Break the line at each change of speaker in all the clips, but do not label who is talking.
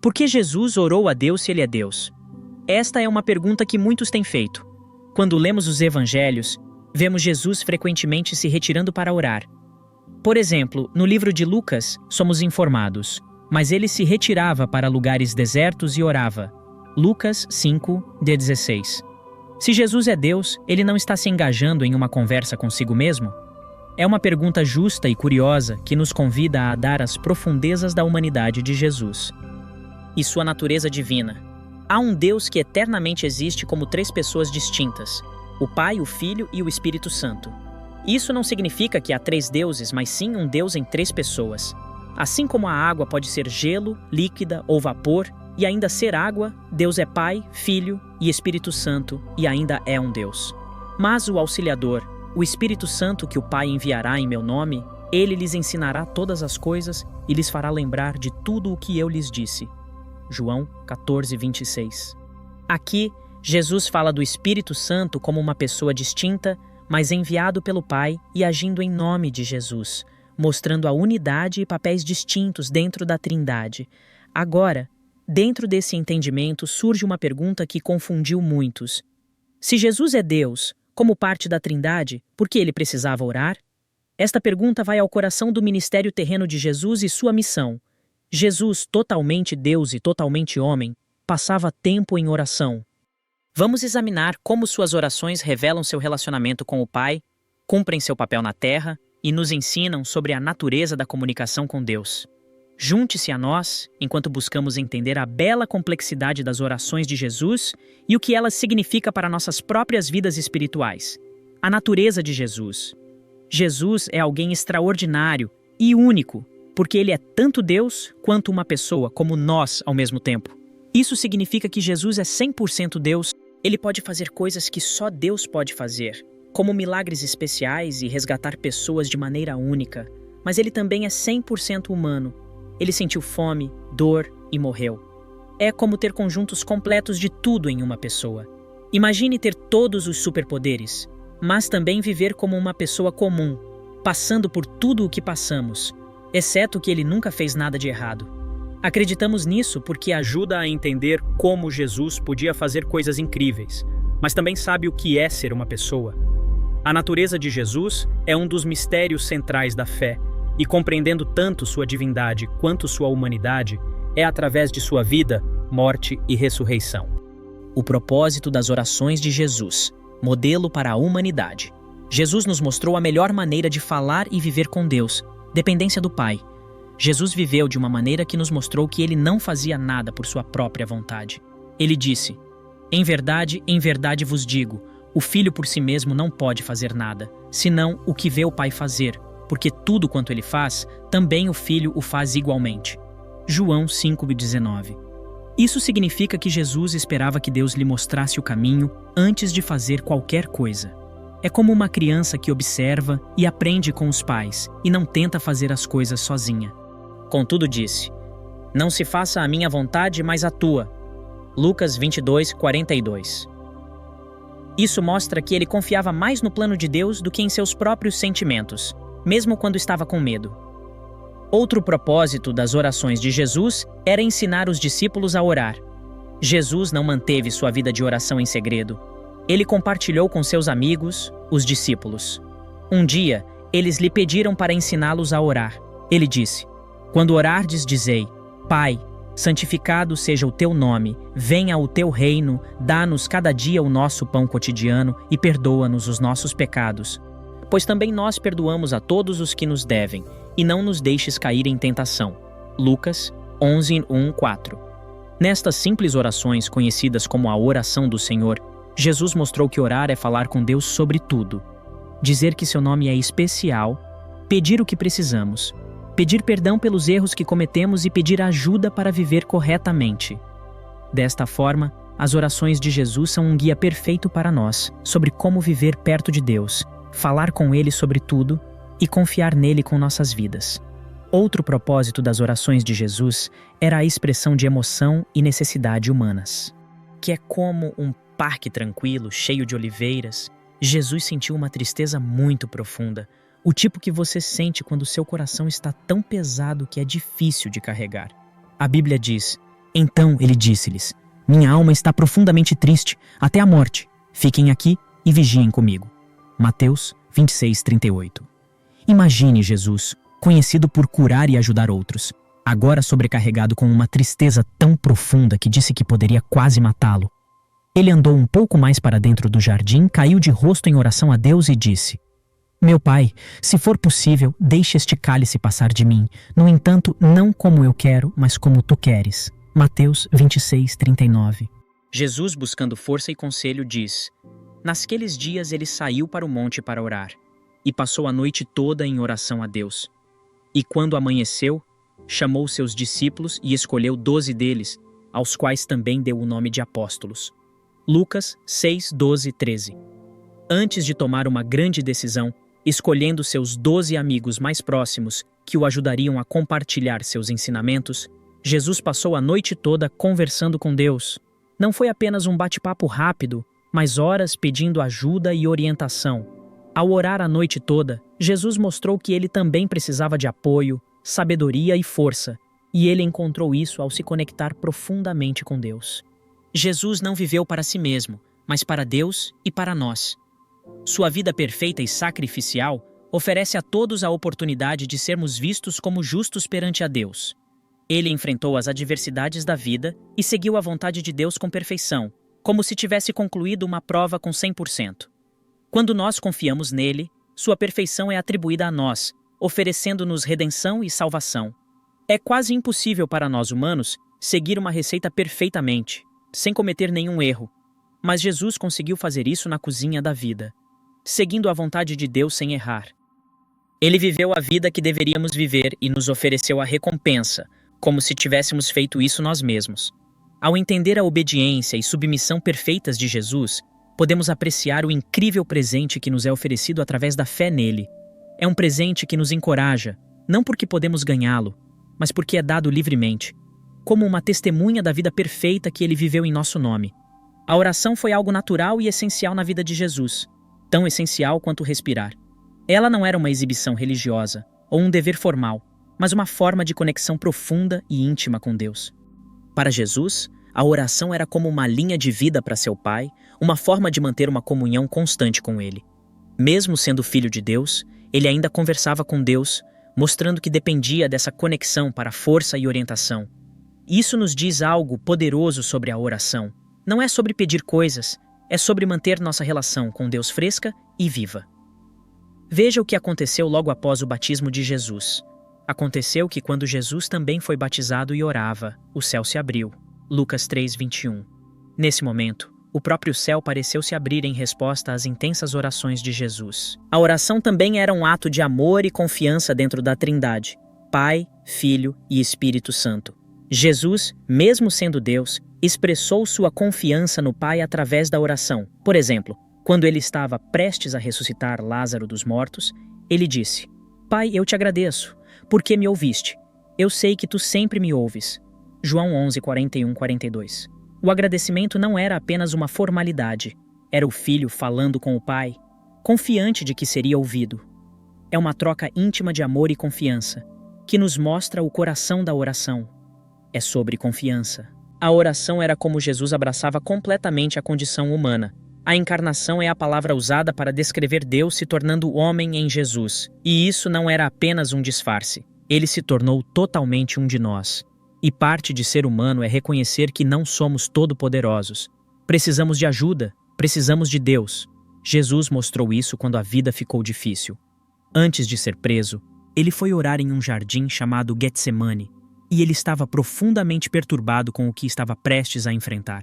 Por que Jesus orou a Deus se ele é Deus? Esta é uma pergunta que muitos têm feito. Quando lemos os evangelhos, vemos Jesus frequentemente se retirando para orar. Por exemplo, no livro de Lucas, somos informados, mas ele se retirava para lugares desertos e orava. Lucas 5:16. Se Jesus é Deus, ele não está se engajando em uma conversa consigo mesmo? É uma pergunta justa e curiosa que nos convida a dar as profundezas da humanidade de Jesus e sua natureza divina. Há um Deus que eternamente existe como três pessoas distintas: o Pai, o Filho e o Espírito Santo. Isso não significa que há três deuses, mas sim um Deus em três pessoas. Assim como a água pode ser gelo, líquida ou vapor, e ainda ser água, Deus é Pai, Filho e Espírito Santo, e ainda é um Deus. Mas o Auxiliador, o Espírito Santo que o Pai enviará em meu nome, ele lhes ensinará todas as coisas e lhes fará lembrar de tudo o que eu lhes disse. João 14:26. Aqui, Jesus fala do Espírito Santo como uma pessoa distinta, mas enviado pelo Pai e agindo em nome de Jesus, mostrando a unidade e papéis distintos dentro da Trindade. Agora, dentro desse entendimento surge uma pergunta que confundiu muitos. Se Jesus é Deus, como parte da Trindade, por que ele precisava orar? Esta pergunta vai ao coração do ministério terreno de Jesus e sua missão. Jesus, totalmente Deus e totalmente homem, passava tempo em oração. Vamos examinar como suas orações revelam seu relacionamento com o Pai, cumprem seu papel na Terra e nos ensinam sobre a natureza da comunicação com Deus. Junte-se a nós enquanto buscamos entender a bela complexidade das orações de Jesus e o que elas significam para nossas próprias vidas espirituais. A natureza de Jesus. Jesus é alguém extraordinário e único, porque ele é tanto Deus quanto uma pessoa, como nós ao mesmo tempo. Isso significa que Jesus é 100% Deus. Ele pode fazer coisas que só Deus pode fazer, como milagres especiais e resgatar pessoas de maneira única. Mas ele também é 100% humano. Ele sentiu fome, dor e morreu. É como ter conjuntos completos de tudo em uma pessoa. Imagine ter todos os superpoderes, mas também viver como uma pessoa comum, passando por tudo o que passamos, exceto que ele nunca fez nada de errado. Acreditamos nisso porque ajuda a entender como Jesus podia fazer coisas incríveis, mas também sabe o que é ser uma pessoa. A natureza de Jesus é um dos mistérios centrais da fé, e compreendendo tanto sua divindade quanto sua humanidade, é através de sua vida, morte e ressurreição. O propósito das orações de Jesus, modelo para a humanidade. Jesus nos mostrou a melhor maneira de falar e viver com Deus, dependência do Pai. Jesus viveu de uma maneira que nos mostrou que ele não fazia nada por sua própria vontade. Ele disse: em verdade vos digo, o Filho por si mesmo não pode fazer nada, senão o que vê o Pai fazer, porque tudo quanto ele faz, também o Filho o faz igualmente. João 5:19. Isso significa que Jesus esperava que Deus lhe mostrasse o caminho antes de fazer qualquer coisa. É como uma criança que observa e aprende com os pais e não tenta fazer as coisas sozinha. Contudo disse: não se faça a minha vontade, mas a tua. Lucas 22:42. Isso mostra que ele confiava mais no plano de Deus do que em seus próprios sentimentos, mesmo quando estava com medo. Outro propósito das orações de Jesus era ensinar os discípulos a orar. Jesus não manteve sua vida de oração em segredo. Ele compartilhou com seus amigos, os discípulos. Um dia, eles lhe pediram para ensiná-los a orar. Ele disse: quando orardes, dizei: Pai, santificado seja o teu nome, venha o teu reino, dá-nos cada dia o nosso pão cotidiano e perdoa-nos os nossos pecados, pois também nós perdoamos a todos os que nos devem, e não nos deixes cair em tentação. Lucas 11:1-4. Nestas simples orações, conhecidas como a oração do Senhor, Jesus mostrou que orar é falar com Deus sobre tudo. Dizer que seu nome é especial, pedir o que precisamos, pedir perdão pelos erros que cometemos e pedir ajuda para viver corretamente. Desta forma, as orações de Jesus são um guia perfeito para nós sobre como viver perto de Deus, falar com Ele sobre tudo e confiar nele com nossas vidas. Outro propósito das orações de Jesus era a expressão de emoção e necessidade humanas. Que é como um parque tranquilo, cheio de oliveiras, Jesus sentiu uma tristeza muito profunda, o tipo que você sente quando seu coração está tão pesado que é difícil de carregar. A Bíblia diz: Então ele disse-lhes: Minha alma está profundamente triste, até a morte. Fiquem aqui e vigiem comigo. Mateus 26:38. Imagine Jesus, conhecido por curar e ajudar outros, agora sobrecarregado com uma tristeza tão profunda que disse que poderia quase matá-lo. Ele andou um pouco mais para dentro do jardim, caiu de rosto em oração a Deus e disse: Meu Pai, se for possível, deixe este cálice passar de mim. No entanto, não como eu quero, mas como tu queres. Mateus 26:39. Jesus, buscando força e conselho, diz: Naqueles dias ele saiu para o monte para orar, e passou a noite toda em oração a Deus. E quando amanheceu, chamou seus discípulos e escolheu 12 deles, aos quais também deu o nome de apóstolos. Lucas 6:12-13. Antes de tomar uma grande decisão, escolhendo seus 12 amigos mais próximos que o ajudariam a compartilhar seus ensinamentos, Jesus passou a noite toda conversando com Deus. Não foi apenas um bate-papo rápido, mas horas pedindo ajuda e orientação. Ao orar a noite toda, Jesus mostrou que ele também precisava de apoio, sabedoria e força, e ele encontrou isso ao se conectar profundamente com Deus. Jesus não viveu para si mesmo, mas para Deus e para nós. Sua vida perfeita e sacrificial oferece a todos a oportunidade de sermos vistos como justos perante a Deus. Ele enfrentou as adversidades da vida e seguiu a vontade de Deus com perfeição, como se tivesse concluído uma prova com 100%. Quando nós confiamos nele, sua perfeição é atribuída a nós, oferecendo-nos redenção e salvação. É quase impossível para nós humanos seguir uma receita perfeitamente, sem cometer nenhum erro. Mas Jesus conseguiu fazer isso na cozinha da vida, seguindo a vontade de Deus sem errar. Ele viveu a vida que deveríamos viver e nos ofereceu a recompensa, como se tivéssemos feito isso nós mesmos. Ao entender a obediência e submissão perfeitas de Jesus, podemos apreciar o incrível presente que nos é oferecido através da fé nele. É um presente que nos encoraja, não porque podemos ganhá-lo, mas porque é dado livremente, como uma testemunha da vida perfeita que ele viveu em nosso nome. A oração foi algo natural e essencial na vida de Jesus, tão essencial quanto respirar. Ela não era uma exibição religiosa ou um dever formal, mas uma forma de conexão profunda e íntima com Deus. Para Jesus, a oração era como uma linha de vida para seu Pai, uma forma de manter uma comunhão constante com Ele. Mesmo sendo filho de Deus, ele ainda conversava com Deus, mostrando que dependia dessa conexão para força e orientação. Isso nos diz algo poderoso sobre a oração. Não é sobre pedir coisas, é sobre manter nossa relação com Deus fresca e viva. Veja o que aconteceu logo após o batismo de Jesus. Aconteceu que quando Jesus também foi batizado e orava, o céu se abriu. Lucas 3:21. Nesse momento, o próprio céu pareceu se abrir em resposta às intensas orações de Jesus. A oração também era um ato de amor e confiança dentro da Trindade, Pai, Filho e Espírito Santo. Jesus, mesmo sendo Deus, expressou sua confiança no Pai através da oração. Por exemplo, quando ele estava prestes a ressuscitar Lázaro dos mortos, ele disse: Pai, eu te agradeço, porque me ouviste. Eu sei que tu sempre me ouves. João 11:41-42. O agradecimento não era apenas uma formalidade. Era o filho falando com o Pai, confiante de que seria ouvido. É uma troca íntima de amor e confiança, que nos mostra o coração da oração. É sobre confiança. A oração era como Jesus abraçava completamente a condição humana. A encarnação é a palavra usada para descrever Deus se tornando homem em Jesus. E isso não era apenas um disfarce. Ele se tornou totalmente um de nós. E parte de ser humano é reconhecer que não somos todo-poderosos. Precisamos de ajuda, precisamos de Deus. Jesus mostrou isso quando a vida ficou difícil. Antes de ser preso, ele foi orar em um jardim chamado Getsemane, e ele estava profundamente perturbado com o que estava prestes a enfrentar.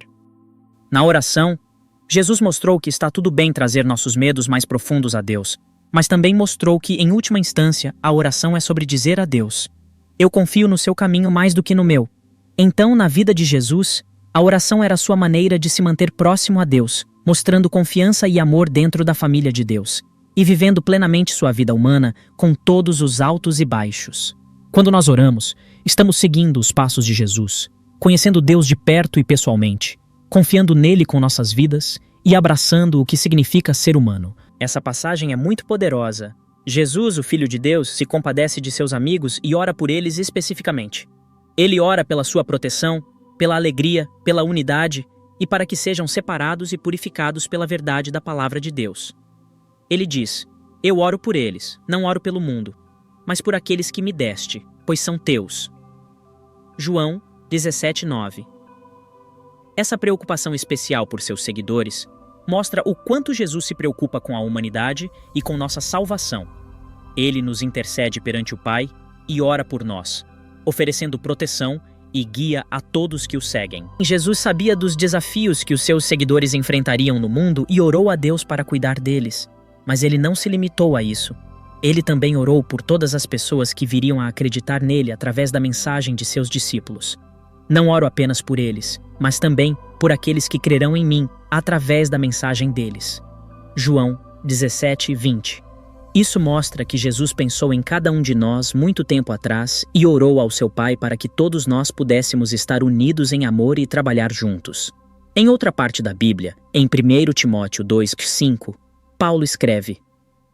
Na oração, Jesus mostrou que está tudo bem trazer nossos medos mais profundos a Deus, mas também mostrou que, em última instância, a oração é sobre dizer a Deus: eu confio no seu caminho mais do que no meu. Então, na vida de Jesus, a oração era sua maneira de se manter próximo a Deus, mostrando confiança e amor dentro da família de Deus, e vivendo plenamente sua vida humana com todos os altos e baixos. Quando nós oramos, estamos seguindo os passos de Jesus, conhecendo Deus de perto e pessoalmente, confiando nele com nossas vidas e abraçando o que significa ser humano. Essa passagem é muito poderosa. Jesus, o Filho de Deus, se compadece de seus amigos e ora por eles especificamente. Ele ora pela sua proteção, pela alegria, pela unidade e para que sejam separados e purificados pela verdade da palavra de Deus. Ele diz: Eu oro por eles, não oro pelo mundo, mas por aqueles que me deste, pois são teus. João 17:9. Essa preocupação especial por seus seguidores mostra o quanto Jesus se preocupa com a humanidade e com nossa salvação. Ele nos intercede perante o Pai e ora por nós, oferecendo proteção e guia a todos que o seguem. Jesus sabia dos desafios que os seus seguidores enfrentariam no mundo e orou a Deus para cuidar deles. Mas ele não se limitou a isso. Ele também orou por todas as pessoas que viriam a acreditar nele através da mensagem de seus discípulos. Não oro apenas por eles, mas também por aqueles que crerão em mim através da mensagem deles. João 17:20. Isso mostra que Jesus pensou em cada um de nós muito tempo atrás e orou ao seu Pai para que todos nós pudéssemos estar unidos em amor e trabalhar juntos. Em outra parte da Bíblia, em 1 Timóteo 2:5, Paulo escreve: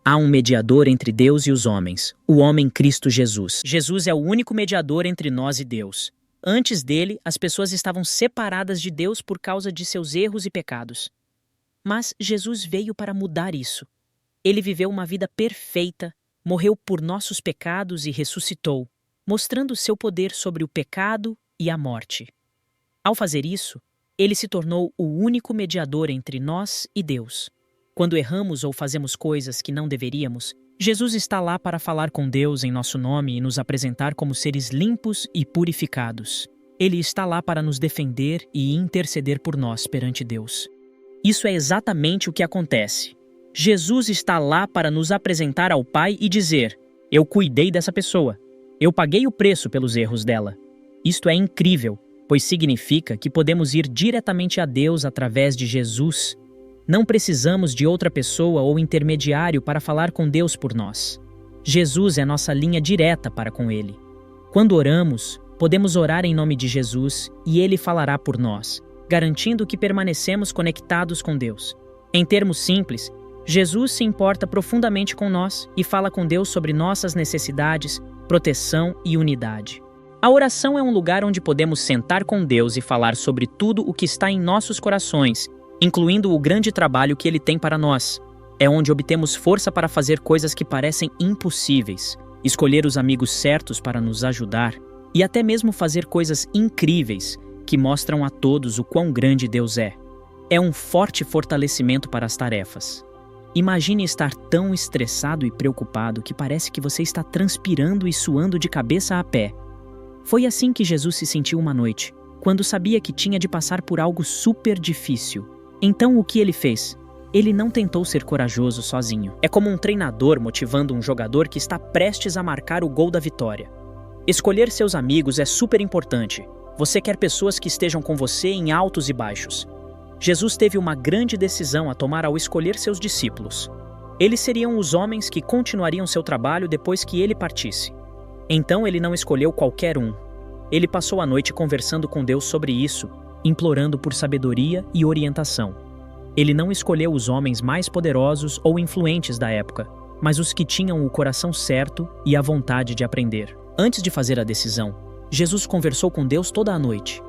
Há um mediador entre Deus e os homens, o homem Cristo Jesus. Jesus é o único mediador entre nós e Deus. Antes dele, as pessoas estavam separadas de Deus por causa de seus erros e pecados. Mas Jesus veio para mudar isso. Ele viveu uma vida perfeita, morreu por nossos pecados e ressuscitou, mostrando seu poder sobre o pecado e a morte. Ao fazer isso, ele se tornou o único mediador entre nós e Deus. Quando erramos ou fazemos coisas que não deveríamos, Jesus está lá para falar com Deus em nosso nome e nos apresentar como seres limpos e purificados. Ele está lá para nos defender e interceder por nós perante Deus. Isso é exatamente o que acontece. Jesus está lá para nos apresentar ao Pai e dizer: Eu cuidei dessa pessoa. Eu paguei o preço pelos erros dela. Isto é incrível, pois significa que podemos ir diretamente a Deus através de Jesus. Não precisamos de outra pessoa ou intermediário para falar com Deus por nós. Jesus é nossa linha direta para com Ele. Quando oramos, podemos orar em nome de Jesus e Ele falará por nós, garantindo que permanecemos conectados com Deus. Em termos simples, Jesus se importa profundamente com nós e fala com Deus sobre nossas necessidades, proteção e unidade. A oração é um lugar onde podemos sentar com Deus e falar sobre tudo o que está em nossos corações, incluindo o grande trabalho que Ele tem para nós. É onde obtemos força para fazer coisas que parecem impossíveis, escolher os amigos certos para nos ajudar e até mesmo fazer coisas incríveis que mostram a todos o quão grande Deus é. É um forte fortalecimento para as tarefas. Imagine estar tão estressado e preocupado que parece que você está transpirando e suando de cabeça a pé. Foi assim que Jesus se sentiu uma noite, quando sabia que tinha de passar por algo super difícil. Então o que ele fez? Ele não tentou ser corajoso sozinho. É como um treinador motivando um jogador que está prestes a marcar o gol da vitória. Escolher seus amigos é super importante. Você quer pessoas que estejam com você em altos e baixos. Jesus teve uma grande decisão a tomar ao escolher seus discípulos. Eles seriam os homens que continuariam seu trabalho depois que ele partisse. Então ele não escolheu qualquer um. Ele passou a noite conversando com Deus sobre isso, implorando por sabedoria e orientação. Ele não escolheu os homens mais poderosos ou influentes da época, mas os que tinham o coração certo e a vontade de aprender. Antes de fazer a decisão, Jesus conversou com Deus toda a noite.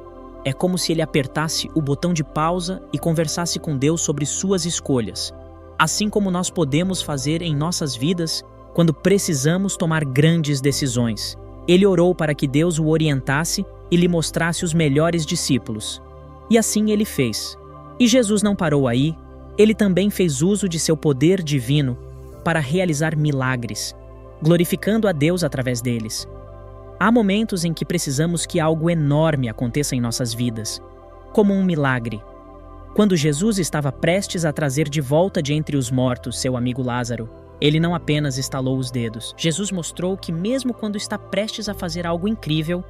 É como se ele apertasse o botão de pausa e conversasse com Deus sobre suas escolhas, assim como nós podemos fazer em nossas vidas quando precisamos tomar grandes decisões. Ele orou para que Deus o orientasse e lhe mostrasse os melhores discípulos. E assim ele fez. E Jesus não parou aí, ele também fez uso de seu poder divino para realizar milagres, glorificando a Deus através deles. Há momentos em que precisamos que algo enorme aconteça em nossas vidas, como um milagre. Quando Jesus estava prestes a trazer de volta de entre os mortos seu amigo Lázaro, ele não apenas estalou os dedos. Jesus mostrou que mesmo quando está prestes a fazer algo incrível,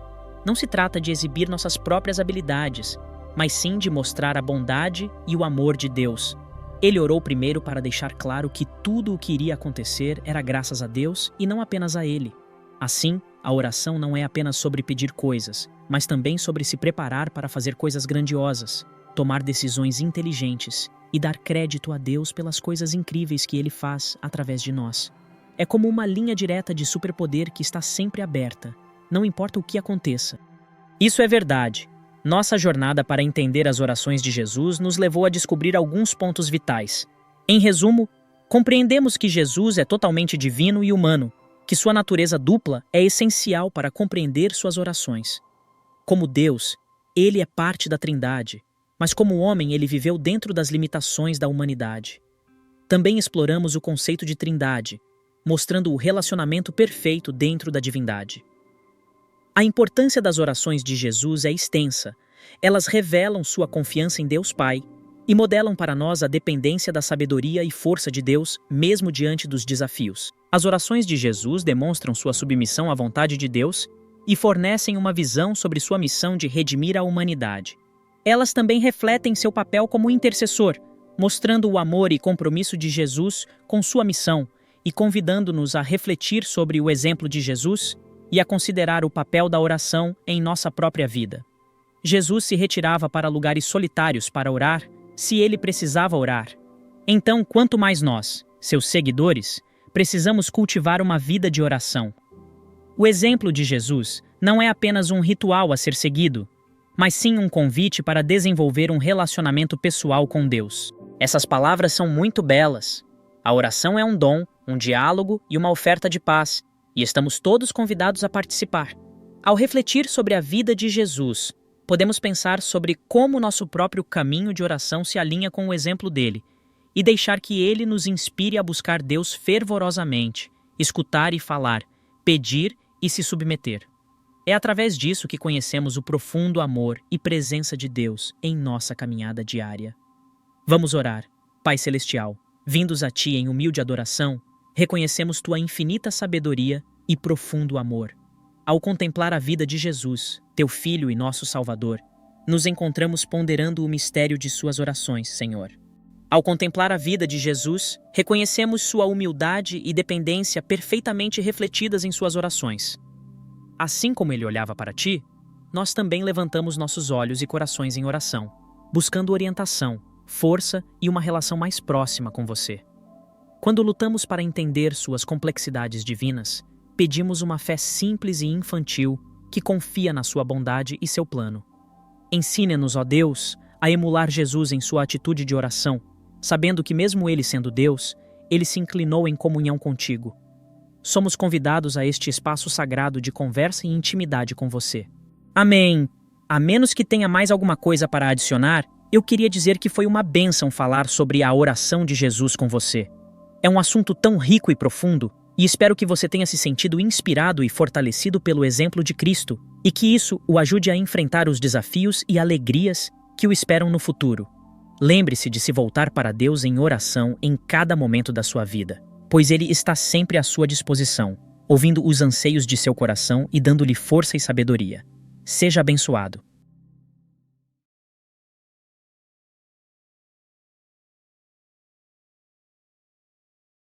não se trata de exibir nossas próprias habilidades, mas sim de mostrar a bondade e o amor de Deus. Ele orou primeiro para deixar claro que tudo o que iria acontecer era graças a Deus e não apenas a Ele. Assim, a oração não é apenas sobre pedir coisas, mas também sobre se preparar para fazer coisas grandiosas, tomar decisões inteligentes e dar crédito a Deus pelas coisas incríveis que Ele faz através de nós. É como uma linha direta de superpoder que está sempre aberta, não importa o que aconteça. Isso é verdade. Nossa jornada para entender as orações de Jesus nos levou a descobrir alguns pontos vitais. Em resumo, compreendemos que Jesus é totalmente divino e humano, que sua natureza dupla é essencial para compreender suas orações. Como Deus, ele é parte da Trindade, mas como homem ele viveu dentro das limitações da humanidade. Também exploramos o conceito de Trindade, mostrando o relacionamento perfeito dentro da divindade. A importância das orações de Jesus é extensa. Elas revelam sua confiança em Deus Pai e modelam para nós a dependência da sabedoria e força de Deus, mesmo diante dos desafios. As orações de Jesus demonstram sua submissão à vontade de Deus e fornecem uma visão sobre sua missão de redimir a humanidade. Elas também refletem seu papel como intercessor, mostrando o amor e compromisso de Jesus com sua missão e convidando-nos a refletir sobre o exemplo de Jesus e a considerar o papel da oração em nossa própria vida. Jesus se retirava para lugares solitários para orar, se ele precisava orar. Então, quanto mais nós, seus seguidores, precisamos cultivar uma vida de oração. O exemplo de Jesus não é apenas um ritual a ser seguido, mas sim um convite para desenvolver um relacionamento pessoal com Deus. Essas palavras são muito belas. A oração é um dom, um diálogo e uma oferta de paz, e estamos todos convidados a participar. Ao refletir sobre a vida de Jesus, podemos pensar sobre como nosso próprio caminho de oração se alinha com o exemplo dele, e deixar que ele nos inspire a buscar Deus fervorosamente, escutar e falar, pedir e se submeter. É através disso que conhecemos o profundo amor e presença de Deus em nossa caminhada diária. Vamos orar. Pai Celestial, vindos a Ti em humilde adoração, reconhecemos Tua infinita sabedoria e profundo amor. Ao contemplar a vida de Jesus, Teu Filho e nosso Salvador, nos encontramos ponderando o mistério de Suas orações, Senhor. Ao contemplar a vida de Jesus, reconhecemos Sua humildade e dependência perfeitamente refletidas em Suas orações. Assim como Ele olhava para Ti, nós também levantamos nossos olhos e corações em oração, buscando orientação, força e uma relação mais próxima com Você. Quando lutamos para entender Suas complexidades divinas, pedimos uma fé simples e infantil que confia na Sua bondade e Seu plano. Ensine-nos, ó Deus, a emular Jesus em Sua atitude de oração, sabendo que mesmo Ele sendo Deus, Ele se inclinou em comunhão contigo. Somos convidados a este espaço sagrado de conversa e intimidade com Você. Amém! A menos que tenha mais alguma coisa para adicionar, eu queria dizer que foi uma bênção falar sobre a oração de Jesus com você. É um assunto tão rico e profundo, e espero que você tenha se sentido inspirado e fortalecido pelo exemplo de Cristo, e que isso o ajude a enfrentar os desafios e alegrias que o esperam no futuro. Lembre-se de se voltar para Deus em oração em cada momento da sua vida, pois Ele está sempre à sua disposição, ouvindo os anseios de seu coração e dando-lhe força e sabedoria. Seja abençoado.